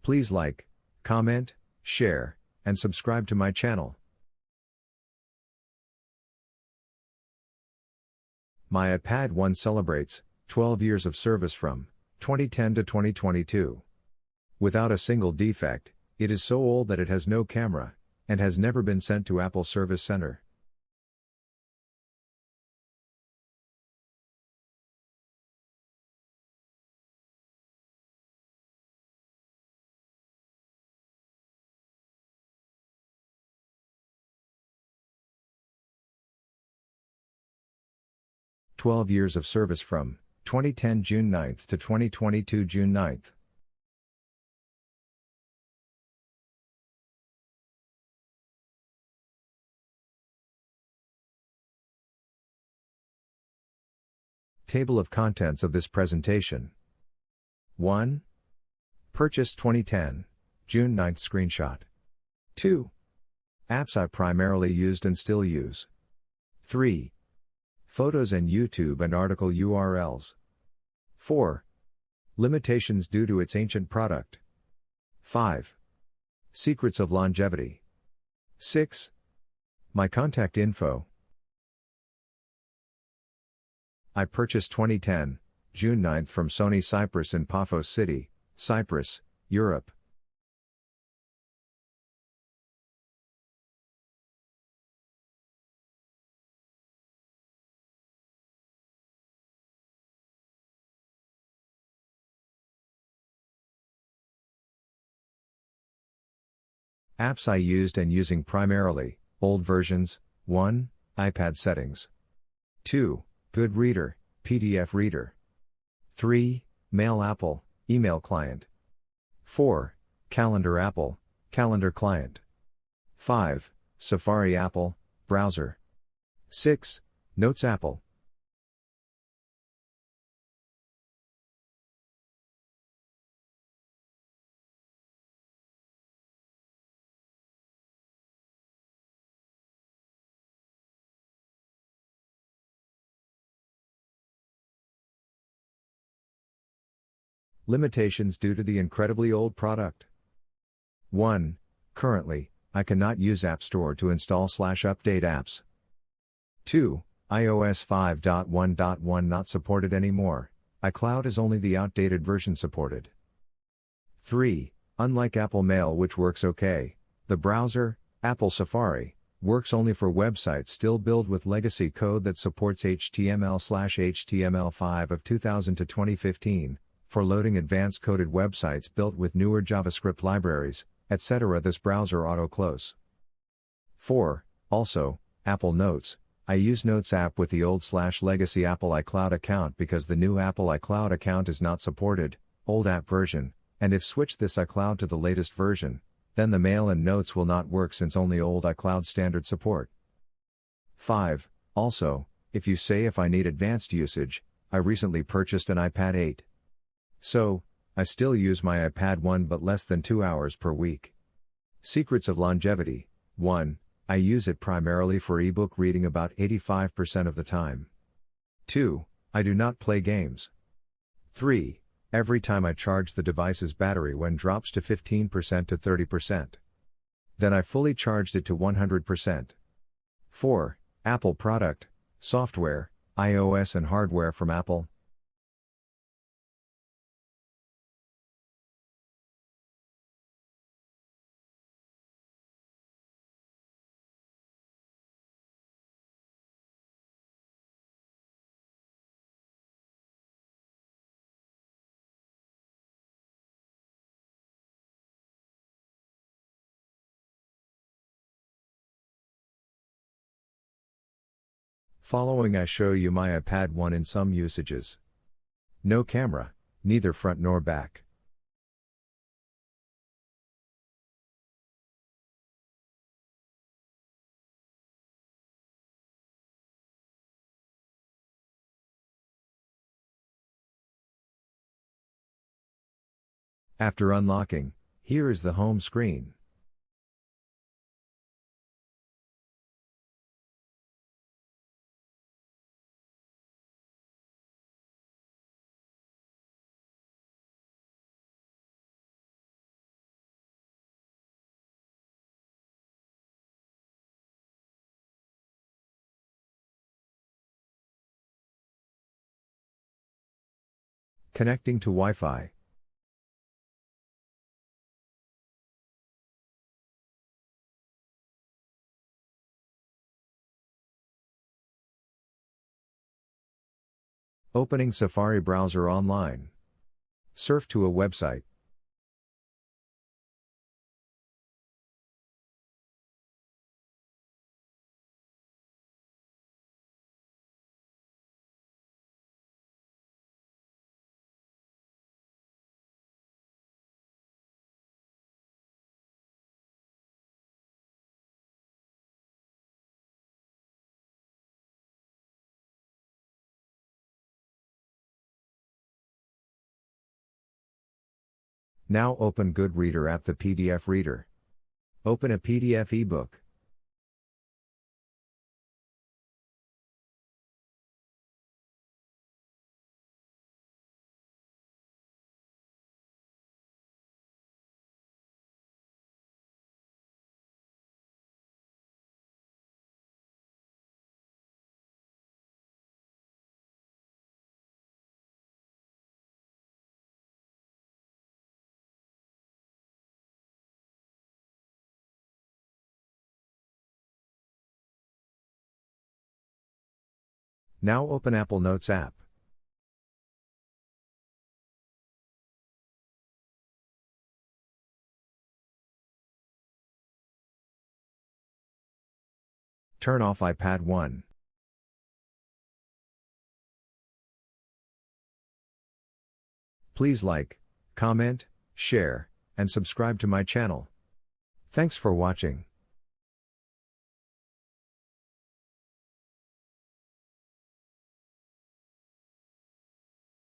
Please like, comment, share, and subscribe to my channel. My iPad-1 celebrates 12 years of service from 2010 to 2022. Without a single defect, it is so old that it has no camera, and has never been sent to Apple Service Center. "12 years of service from 2010 June 9th to 2022 June 9th. Table of contents of this presentation. 1. Purchased 2010, June 9th screenshot. 2. Apps I primarily used and still use. 3. Photos and YouTube and article URLs. 4. Limitations due to its ancient product. 5. Secrets of longevity. 6. My contact info. I purchased 2010, June 9th from Sony Cyprus in Paphos City, Cyprus, Europe. Apps I used and using primarily, old versions. 1. iPad settings. 2. Good Reader, PDF Reader. 3. Mail Apple, email client. 4. Calendar Apple, calendar client. 5. Safari Apple, browser. 6. Notes Apple. Limitations due to the incredibly old product. 1. Currently, I cannot use App Store to install/update apps. 2. iOS 5.1.1 not supported anymore. iCloud is only the outdated version supported. 3. Unlike Apple Mail, which works okay, the browser, Apple Safari, works only for websites still built with legacy code that supports HTML/HTML5 of 2000 to 2015. For loading advanced coded websites built with newer JavaScript libraries, etc. This browser auto-close. 4. Also, Apple Notes. I use Notes app with the old/legacy Apple iCloud account because the new Apple iCloud account is not supported, old app version, and if switch this iCloud to the latest version, then the Mail and Notes will not work since only old iCloud standard support. 5. Also, if I need advanced usage, I recently purchased an iPad 8. So, I still use my iPad-1 but less than 2 hours per week. Secrets of longevity. 1. I use it primarily for ebook reading about 85% of the time. 2. I do not play games. 3. Every time I charge the device's battery when drops to 15% to 30%. Then I fully charged it to 100%. 4. Apple product, software, iOS and hardware from Apple. Following I show you my iPad-1 in some usages. No camera, neither front nor back. After unlocking, here is the home screen. Connecting to Wi-Fi. Opening Safari browser online. Surf to a website. Now open Good Reader app, the PDF reader. Open a PDF ebook. Now open Apple Notes app. Turn off iPad-1. Please like, comment, share, and subscribe to my channel. Thanks for watching.